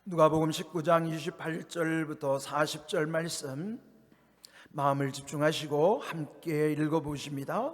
누가복음 19장 28절부터 40절 말씀 마음을 집중하시고 함께 읽어보십니다.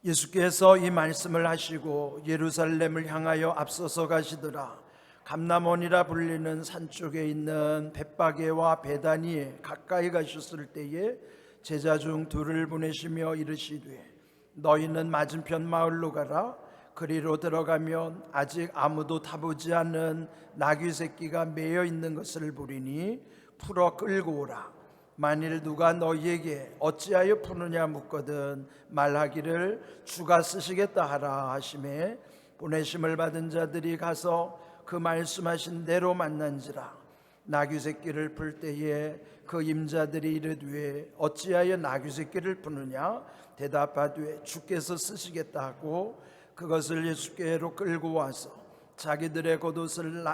예수께서 이 말씀을 하시고 예루살렘을 향하여 앞서서 가시더라. 감람원이라 불리는 산 쪽에 있는 벳바게와 베다니에 가까이 가셨을 때에 제자 중 둘을 보내시며 이르시되 너희는 맞은편 마을로 가라. 그리로 들어가면 아직 아무도 타보지 않은 나귀 새끼가 매여 있는 것을 보리니 풀어 끌고 오라. 만일 누가 너희에게 어찌하여 푸느냐 묻거든 말하기를 주가 쓰시겠다 하라 하시매 보내심을 받은 자들이 가서 그 말씀하신 대로 만난지라. 나귀 새끼를 풀 때에 그 임자들이 이르되 어찌하여 나귀 새끼를 푸느냐 대답하되 주께서 쓰시겠다 하고 그것을 예수께로 끌고 와서 자기들의 겉옷을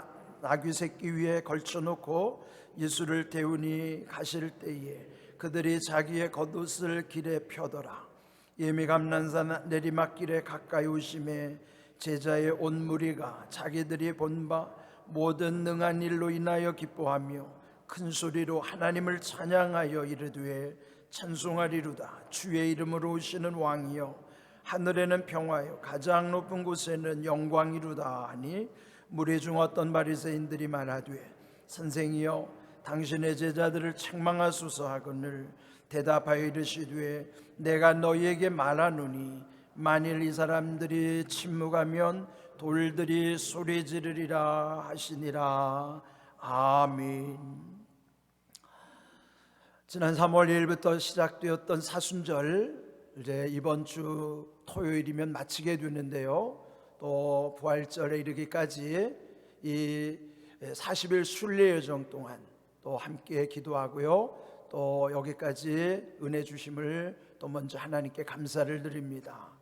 나귀 새끼 위에 걸쳐놓고 예수를 태우니 가실 때에 그들이 자기의 겉옷을 길에 펴더라. 예미 감난산 내리막길에 가까이 오심에 제자의 온 무리가 자기들이 본 바 모든 능한 일로 인하여 기뻐하며 큰 소리로 하나님을 찬양하여 이르되 찬송하리로다. 주의 이름으로 오시는 왕이여 하늘에는 평화요 가장 높은 곳에는 영광이로다 하니 무리 중 어떤 바리새인들이 말하되 선생이여 당신의 제자들을 책망하소서 하거늘 대답하여 이르시되 내가 너희에게 말하노니 만일 이 사람들이 침묵하면 돌들이 소리 지르리라 하시니라. 아멘. 지난 3월 1일부터 시작되었던 사순절 이제 이번 주 토요일이면 마치게 되는데요. 또 부활절에 이르기까지 이 40일 순례 여정 동안 또 함께 기도하고요. 또 여기까지 은혜 주심을 또 먼저 하나님께 감사를 드립니다.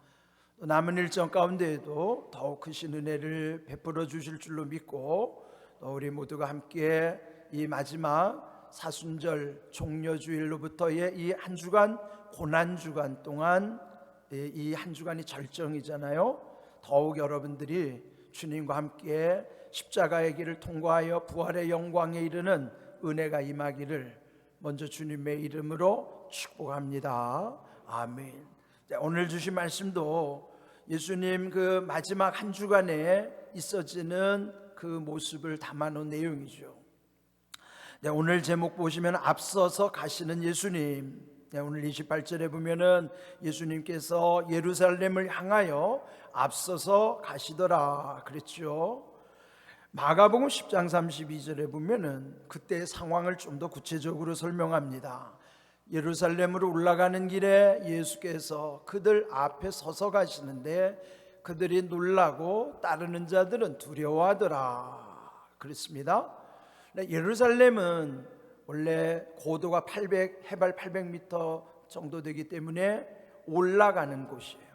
또 남은 일정 가운데에도 더욱 크신 은혜를 베풀어 주실 줄로 믿고 또 우리 모두가 함께 이 마지막 사순절 종려주일로부터의 이 한 주간 고난주간 동안 이 한 주간이 절정이잖아요. 더욱 여러분들이 주님과 함께 십자가의 길을 통과하여 부활의 영광에 이르는 은혜가 임하기를 먼저 주님의 이름으로 축복합니다. 아멘. 오늘 주신 말씀도 예수님 그 마지막 한 주간에 있어지는 그 모습을 담아놓은 내용이죠. 오늘 제목 보시면 앞서서 가시는 예수님. 오늘 28절에 보면은 예수님께서 예루살렘을 향하여 앞서서 가시더라 그랬죠. 마가복음 10장 32절에 보면은 그때의 상황을 좀 더 구체적으로 설명합니다. 예루살렘으로 올라가는 길에 예수께서 그들 앞에 서서 가시는데 그들이 놀라고 따르는 자들은 두려워하더라 그랬습니다. 예루살렘은 원래 고도가 해발 800m 정도 되기 때문에 올라가는 곳이에요.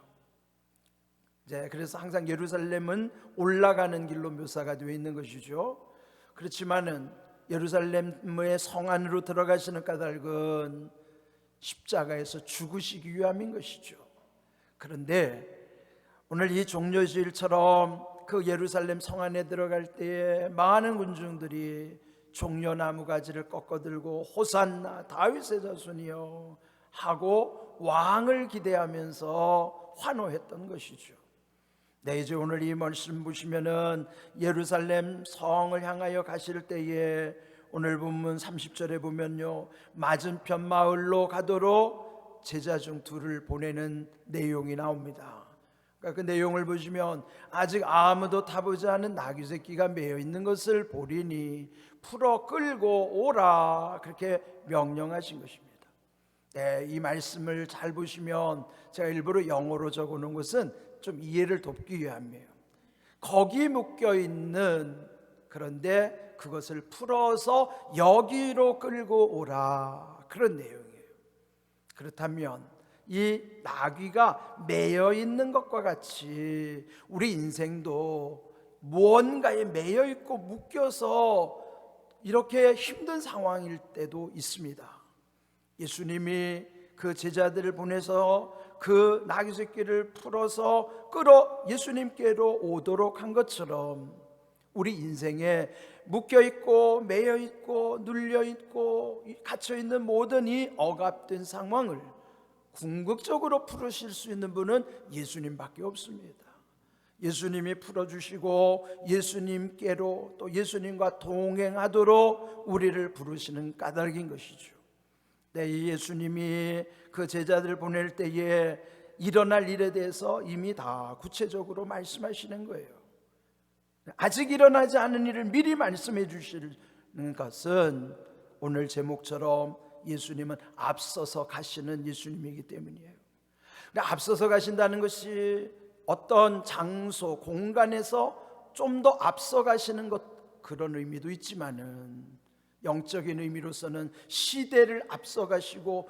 그래서 항상 예루살렘은 올라가는 길로 묘사가 되어 있는 것이죠. 그렇지만은 예루살렘의 성 안으로 들어가시는 까닭은 십자가에서 죽으시기 위함인 것이죠. 그런데 오늘 이 종려주일처럼 그 예루살렘 성 안에 들어갈 때에 많은 군중들이 종려나무 가지를 꺾어들고 호산나 다윗의 자손이여 하고 왕을 기대하면서 환호했던 것이죠. 이제 오늘 이 말씀 보시면은 예루살렘 성을 향하여 가실 때에 오늘 본문 30절에 보면요 맞은편 마을로 가도록 제자 중 둘을 보내는 내용이 나옵니다. 그 내용을 보시면 아직 아무도 타보지 않은 나귀 새끼가 매여 있는 것을 보리니 풀어 끌고 오라 그렇게 명령하신 것입니다. 이 말씀을 잘 보시면 제가 일부러 영어로 적어놓은 것은 좀 이해를 돕기 위함이에요. 거기 묶여 있는 그런데 그것을 풀어서 여기로 끌고 오라 그런 내용이에요. 그렇다면 이 나귀가 매여 있는 것과 같이 우리 인생도 무언가에 매여 있고 묶여서 이렇게 힘든 상황일 때도 있습니다. 예수님이 그 제자들을 보내서 그 나귀 새끼를 풀어서 끌어 예수님께로 오도록 한 것처럼 우리 인생에 묶여 있고 매여 있고 눌려 있고 갇혀 있는 모든 이 억압된 상황을 궁극적으로 풀으실 수 있는 분은 예수님밖에 없습니다. 예수님이 풀어주시고 예수님께로 또 예수님과 동행하도록 우리를 부르시는 까닭인 것이죠. 이 예수님이 그 제자들을 보낼 때에 일어날 일에 대해서 이미 다 구체적으로 말씀하시는 거예요. 아직 일어나지 않은 일을 미리 말씀해 주시는 것은 오늘 제목처럼 예수님은 앞서서 가시는 예수님이기 때문이에요. 앞서서 가신다는 것이 어떤 장소, 공간에서 좀 더 앞서 가시는 것, 그런 의미도 있지만은 영적인 의미로서는 시대를 앞서 가시고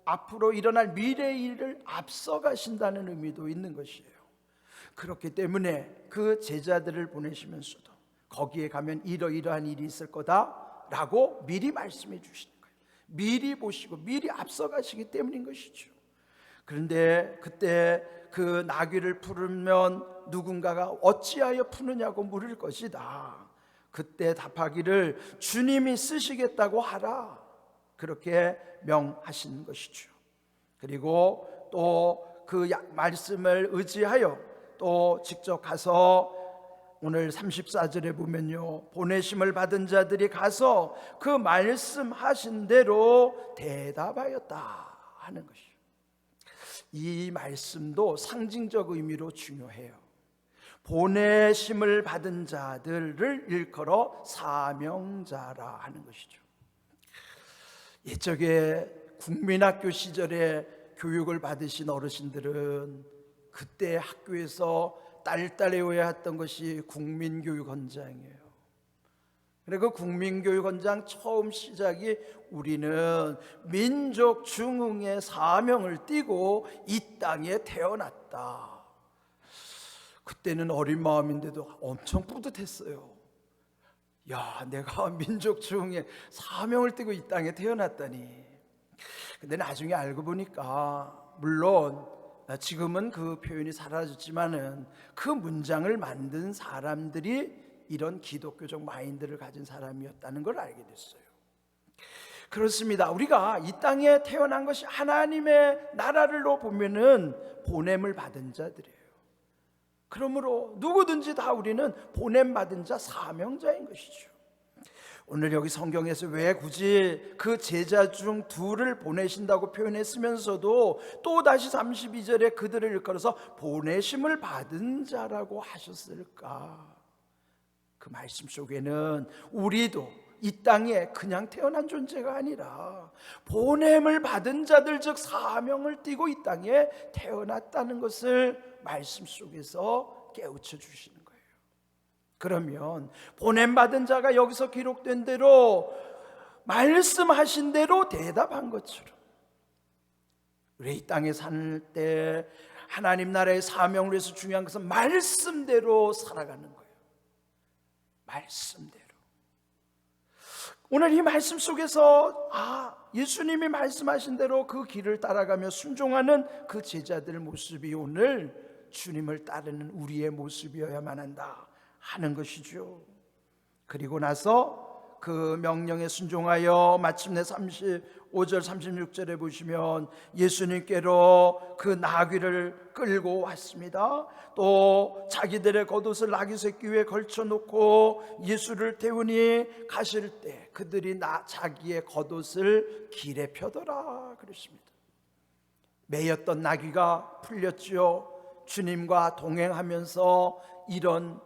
앞으로 일어날 미래의 일을 앞서 가신다는 의미도 있는 것이에요. 그렇기 때문에 그 제자들을 보내시면서도 거기에 가면 이러이러한 일이 있을 거다라고 미리 말씀해 주시는 거예요. 미리 보시고 미리 앞서 가시기 때문인 것이죠. 그런데 그때 그 나귀를 풀으면 누군가가 어찌하여 푸느냐고 물을 것이다. 그때 답하기를 주님이 쓰시겠다고 하라, 그렇게 명하신 것이죠. 그리고 또 그 말씀을 의지하여 또 직접 가서 오늘 34절에 보면요, 보내심을 받은 자들이 가서 그 말씀하신 대로 대답하였다 하는 것이죠. 이 말씀도 상징적 의미로 중요해요. 보내심을 받은 자들을 일컬어 사명자라 하는 것이죠. 옛적에 국민학교 시절에 교육을 받으신 어르신들은 그때 학교에서 딸딸해야 했던 것이 국민교육원장이에요. 그리고 국민교육원장 처음 시작이 우리는 민족 중흥의 사명을 띠고 이 땅에 태어났다. 그때는 어린 마음인데도 엄청 뿌듯했어요. 야, 내가 민족 중흥의 사명을 띠고 이 땅에 태어났다니. 근데 나중에 알고 보니까 물론 지금은 그 표현이 사라졌지만은 그 문장을 만든 사람들이 이런 기독교적 마인드를 가진 사람이었다는 걸 알게 됐어요. 그렇습니다. 우리가 이 땅에 태어난 것이 하나님의 나라로 보면은 보냄을 받은 자들이에요. 그러므로 누구든지 다 우리는 보냄받은 자, 사명자인 것이죠. 오늘 여기 성경에서 왜 굳이 그 제자 중 둘을 보내신다고 표현했으면서도 또 다시 32절에 그들을 일컬어서 보내심을 받은 자라고 하셨을까? 그 말씀 속에는 우리도 이 땅에 그냥 태어난 존재가 아니라 보냄을 받은 자들, 즉 사명을 띠고 이 땅에 태어났다는 것을 말씀 속에서 깨우쳐 주시는 거예요. 그러면 보냄받은 자가 여기서 기록된 대로 말씀하신 대로 대답한 것처럼 우리 이 땅에 살 때 하나님 나라의 사명을 위해서 중요한 것은 말씀대로 살아가는 거예요. 말씀대로. 오늘 이 말씀 속에서 예수님이 말씀하신 대로 그 길을 따라가며 순종하는 그 제자들 모습이 오늘 주님을 따르는 우리의 모습이어야만 한다 하는 것이죠. 그리고 나서 그 명령에 순종하여 마침내 35절 36절에 보시면 예수님께로 그 나귀를 끌고 왔습니다. 또 자기들의 겉옷을 나귀 새끼 위에 걸쳐놓고 예수를 태우니 가실 때 그들이 자기의 겉옷을 길에 펴더라 그랬습니다. 매였던 나귀가 풀렸지요. 주님과 동행하면서 이런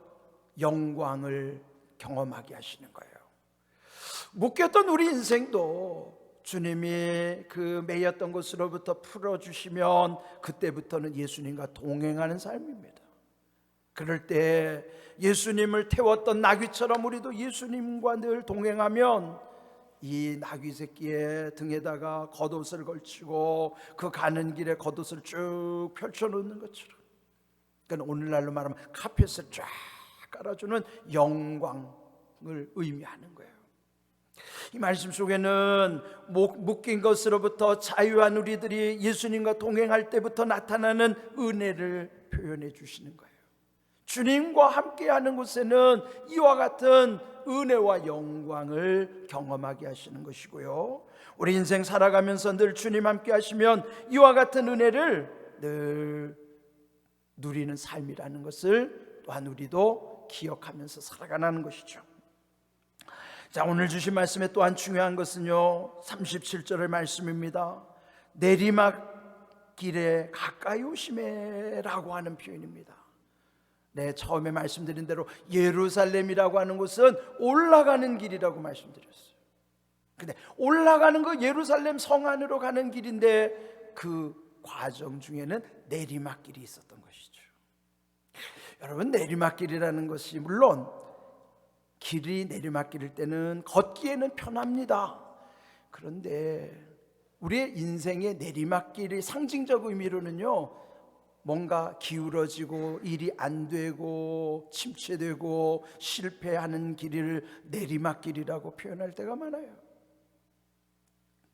영광을 경험하게 하시는 거예요. 묶였던 우리 인생도 주님이 그 매였던 것으로부터 풀어주시면 그때부터는 예수님과 동행하는 삶입니다. 그럴 때 예수님을 태웠던 나귀처럼 우리도 예수님과 늘 동행하면 이 나귀 새끼의 등에다가 겉옷을 걸치고 그 가는 길에 겉옷을 쭉 펼쳐놓는 것처럼, 그러니까 오늘날로 말하면 카펫을 쫙 깔아주는 영광을 의미하는 거예요. 이 말씀 속에는 묶인 것으로부터 자유한 우리들이 예수님과 동행할 때부터 나타나는 은혜를 표현해 주시는 거예요. 주님과 함께하는 곳에는 이와 같은 은혜와 영광을 경험하게 하시는 것이고요, 우리 인생 살아가면서 늘 주님 함께 하시면 이와 같은 은혜를 늘 누리는 삶이라는 것을 또한 우리도 기억하면서 살아가는 것이죠. 자, 오늘 주신 말씀에 또한 중요한 것은요, 37절의 말씀입니다. 내리막길에 가까이 오심에라고 하는 표현입니다. 네, 처음에 말씀드린 대로 예루살렘이라고 하는 곳은 올라가는 길이라고 말씀드렸어요. 근데 올라가는 거 예루살렘 성 안으로 가는 길인데 그 과정 중에는 내리막길이 있었던 것이죠. 여러분, 내리막길이라는 것이 물론 길이 내리막길일 때는 걷기에는 편합니다. 그런데 우리의 인생의 내리막길이 상징적 의미로는요, 뭔가 기울어지고 일이 안 되고 침체되고 실패하는 길을 내리막길이라고 표현할 때가 많아요.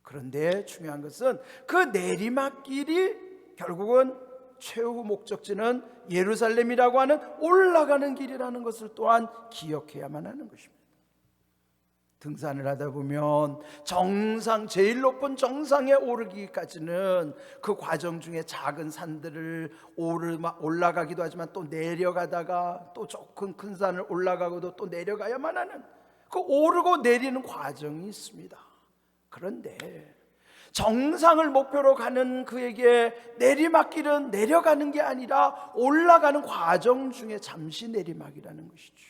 그런데 중요한 것은 그 내리막길이 결국은 최후 목적지는 예루살렘이라고 하는 올라가는 길이라는 것을 또한 기억해야만 하는 것입니다. 등산을 하다 보면 정상, 제일 높은 정상에 오르기까지는 그 과정 중에 작은 산들을 올라가기도 하지만 또 내려가다가 또 조금 큰 산을 올라가고도 또 내려가야만 하는 그 오르고 내리는 과정이 있습니다. 그런데 정상을 목표로 가는 그에게 내리막길은 내려가는 게 아니라 올라가는 과정 중에 잠시 내리막이라는 것이죠.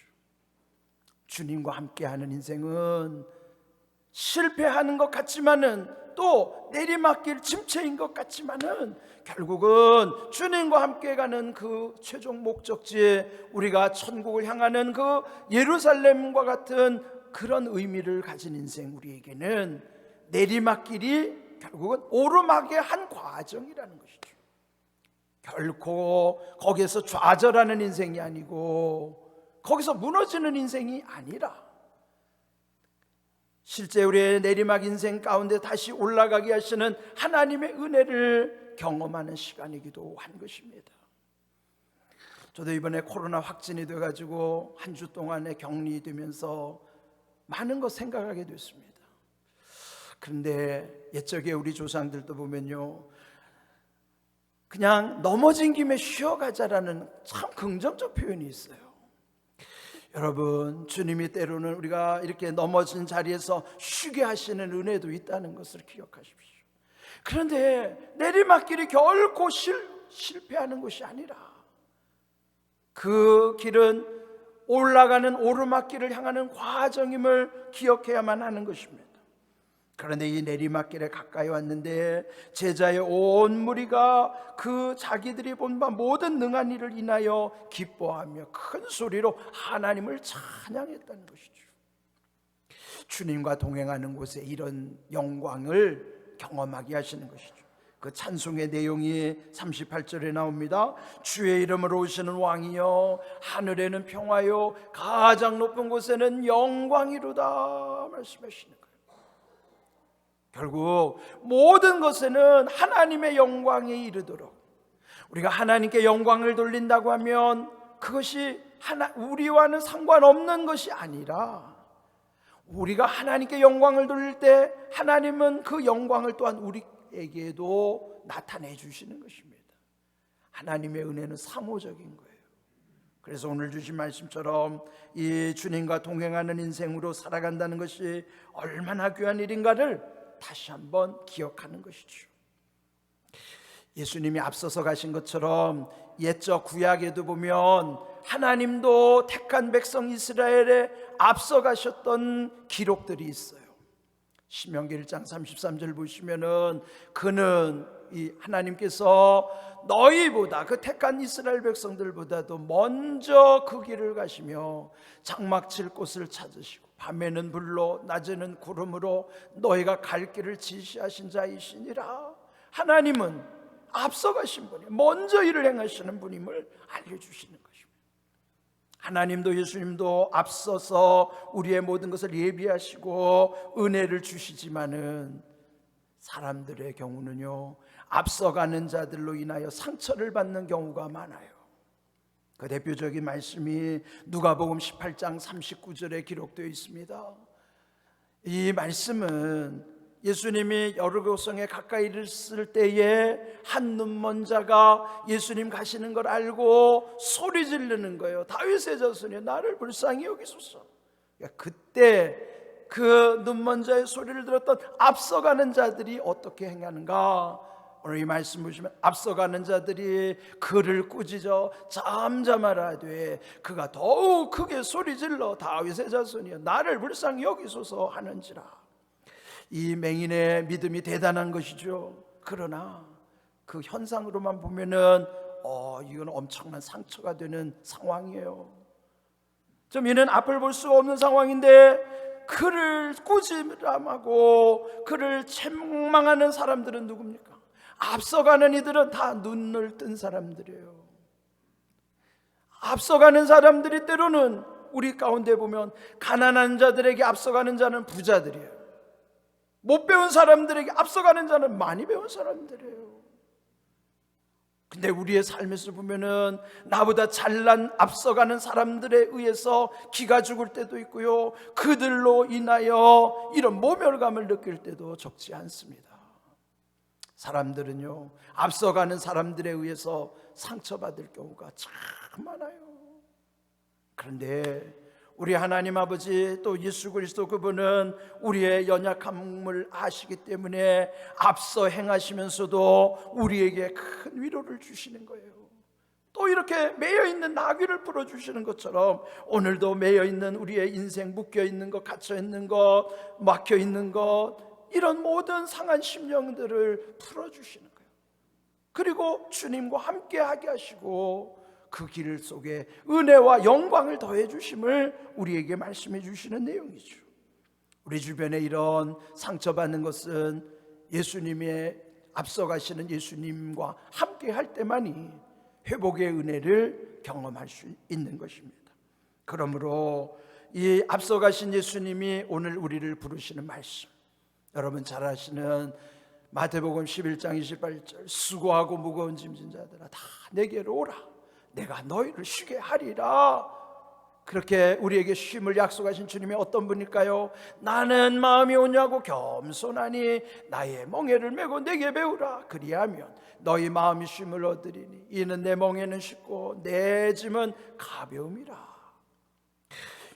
주님과 함께하는 인생은 실패하는 것 같지만은 또 내리막길 침체인 것 같지만은 결국은 주님과 함께 가는 그 최종 목적지에 우리가 천국을 향하는 그 예루살렘과 같은 그런 의미를 가진 인생, 우리에게는 내리막길이 결국은 오르막의 한 과정이라는 것이죠. 결코 거기에서 좌절하는 인생이 아니고 거기서 무너지는 인생이 아니라 실제 우리의 내리막 인생 가운데 다시 올라가게 하시는 하나님의 은혜를 경험하는 시간이기도 한 것입니다. 저도 이번에 코로나 확진이 돼가지고 한 주 동안에 격리되면서 많은 것 생각하게 됐습니다. 그런데 옛적에 우리 조상들도 보면요, 그냥 넘어진 김에 쉬어가자라는 참 긍정적 표현이 있어요. 여러분, 주님이 때로는 우리가 이렇게 넘어진 자리에서 쉬게 하시는 은혜도 있다는 것을 기억하십시오. 그런데 내리막길이 결코 실패하는 것이 아니라 그 길은 올라가는 오르막길을 향하는 과정임을 기억해야만 하는 것입니다. 그런데 이 내리막길에 가까이 왔는데 제자의 온 무리가 그 자기들이 본 바 모든 능한 일을 인하여 기뻐하며 큰 소리로 하나님을 찬양했다는 것이죠. 주님과 동행하는 곳에 이런 영광을 경험하게 하시는 것이죠. 그 찬송의 내용이 38절에 나옵니다. 주의 이름으로 오시는 왕이여, 하늘에는 평화요, 가장 높은 곳에는 영광이로다 말씀하시는 거예요. 결국 모든 것에는 하나님의 영광에 이르도록, 우리가 하나님께 영광을 돌린다고 하면 그것이 우리와는 상관없는 것이 아니라 우리가 하나님께 영광을 돌릴 때 하나님은 그 영광을 또한 우리에게도 나타내 주시는 것입니다. 하나님의 은혜는 사모적인 거예요. 그래서 오늘 주신 말씀처럼 이 주님과 동행하는 인생으로 살아간다는 것이 얼마나 귀한 일인가를 다시 한번 기억하는 것이죠. 예수님이 앞서서 가신 것처럼 옛적 구약에도 보면 하나님도 택한 백성 이스라엘에 앞서 가셨던 기록들이 있어요. 신명기 1장 33절 보시면은 그는 이 하나님께서 너희보다, 그 택한 이스라엘 백성들보다도 먼저 그 길을 가시며 장막 칠 곳을 찾으시고 밤에는 불로 낮에는 구름으로 너희가 갈 길을 지시하신 자이시니라. 하나님은 앞서가신 분이, 먼저 일을 행하시는 분임을 알려주시는 것입니다. 하나님도 예수님도 앞서서 우리의 모든 것을 예비하시고 은혜를 주시지만은 사람들의 경우는요, 앞서가는 자들로 인하여 상처를 받는 경우가 많아요. 그 대표적인 말씀이 누가복음 18장 39절에 기록되어 있습니다. 이 말씀은 예수님이 여리고성에 가까이 이르렀을 때에 한 눈먼 자가 예수님 가시는 걸 알고 소리 지르는 거예요. 다윗의 자손이여 나를 불쌍히 여기소서. 그때 그 눈먼 자의 소리를 들었던 앞서가는 자들이 어떻게 행하는가? 오늘 이 말씀 보시면 앞서가는 자들이 그를 꾸짖어 잠잠하라되 그가 더욱 크게 소리질러 다윗의 자손이여 나를 불쌍히 여기소서 하는지라. 이 맹인의 믿음이 대단한 것이죠. 그러나 그 현상으로만 보면은 이건 엄청난 상처가 되는 상황이에요. 좀 이는 앞을 볼 수 없는 상황인데 그를 꾸짖음하고 그를 책망하는 사람들은 누굽니까? 앞서가는 이들은 다 눈을 뜬 사람들이에요. 앞서가는 사람들이 때로는 우리 가운데 보면 가난한 자들에게 앞서가는 자는 부자들이에요. 못 배운 사람들에게 앞서가는 자는 많이 배운 사람들이에요. 근데 우리의 삶에서 보면은 나보다 잘난 앞서가는 사람들에 의해서 기가 죽을 때도 있고요, 그들로 인하여 이런 모멸감을 느낄 때도 적지 않습니다. 사람들은요, 앞서가는 사람들에 의해서 상처받을 경우가 참 많아요. 그런데 우리 하나님 아버지 또 예수 그리스도 그분은 우리의 연약함을 아시기 때문에 앞서 행하시면서도 우리에게 큰 위로를 주시는 거예요. 또 이렇게 매여있는 나귀를 풀어주시는 것처럼 오늘도 매여있는 우리의 인생, 묶여있는 것, 갇혀있는 것, 막혀있는 것, 이런 모든 상한 심령들을 풀어주시는 거예요. 그리고 주님과 함께하게 하시고 그 길 속에 은혜와 영광을 더해 주심을 우리에게 말씀해 주시는 내용이죠. 우리 주변에 이런 상처받는 것은 예수님의 앞서가시는 예수님과 함께 할 때만이 회복의 은혜를 경험할 수 있는 것입니다. 그러므로 이 앞서가신 예수님이 오늘 우리를 부르시는 말씀, 여러분 잘 아시는 마태복음 11장 28절 수고하고 무거운 짐진 자들아 다 내게로 오라 내가 너희를 쉬게 하리라. 그렇게 우리에게 쉼을 약속하신 주님이 어떤 분일까요? 나는 마음이 온유하고 겸손하니 나의 멍에를 메고 내게 배우라. 그리하면 너희 마음이 쉼을 얻으리니 이는 내 멍에는 쉽고 내 짐은 가벼움이라.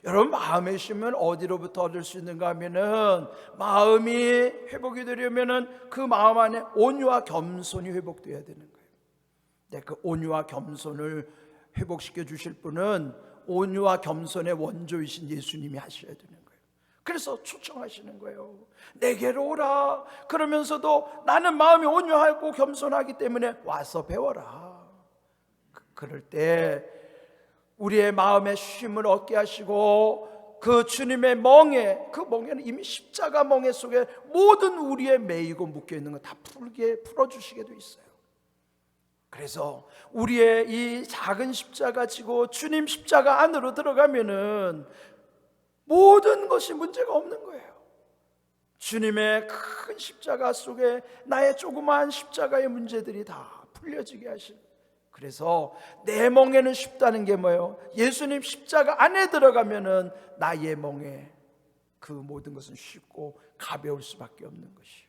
여러분 마음의 쉼은 어디로부터 얻을 수 있는가 하면은 마음이 회복이 되려면은 그 마음 안에 온유와 겸손이 회복돼야 되는 거예요. 그 온유와 겸손을 회복시켜 주실 분은 온유와 겸손의 원조이신 예수님이 하셔야 되는 거예요. 그래서 초청하시는 거예요. 내게로 오라. 그러면서도 나는 마음이 온유하고 겸손하기 때문에 와서 배워라. 그럴 때 우리의 마음의 쉼을 얻게 하시고 그 주님의 멍에, 그 멍에는 이미 십자가 멍에 속에 모든 우리의 매이고 묶여있는 거 다 풀어주시게 돼 있어요. 그래서 우리의 이 작은 십자가 지고 주님 십자가 안으로 들어가면은 모든 것이 문제가 없는 거예요. 주님의 큰 십자가 속에 나의 조그마한 십자가의 문제들이 다 풀려지게 하시는. 그래서 내 멍에는 쉽다는 게 뭐예요? 예수님 십자가 안에 들어가면은 나의 멍에 그 모든 것은 쉽고 가벼울 수밖에 없는 것이에요.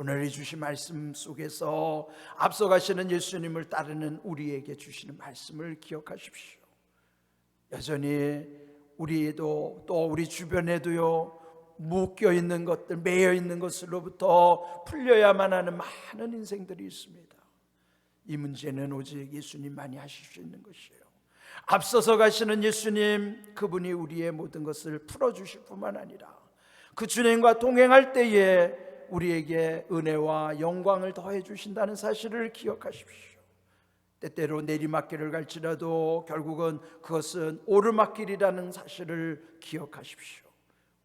오늘 이 주신 말씀 속에서 앞서가시는 예수님을 따르는 우리에게 주시는 말씀을 기억하십시오. 여전히 우리도 또 우리 주변에도요 묶여있는 것들, 매여있는 것으로부터 풀려야만 하는 많은 인생들이 있습니다. 이 문제는 오직 예수님만이 하실 수 있는 것이에요. 앞서서 가시는 예수님, 그분이 우리의 모든 것을 풀어주실 뿐만 아니라 그 주님과 동행할 때에 우리에게 은혜와 영광을 더해 주신다는 사실을 기억하십시오. 때때로 내리막길을 갈지라도 결국은 그것은 오르막길이라는 사실을 기억하십시오.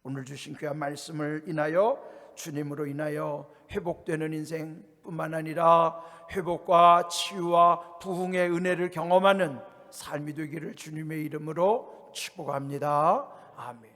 오늘 주신 귀한 말씀을 인하여 주님으로 인하여 회복되는 인생뿐만 아니라 회복과 치유와 부흥의 은혜를 경험하는 삶이 되기를 주님의 이름으로 축복합니다. 아멘.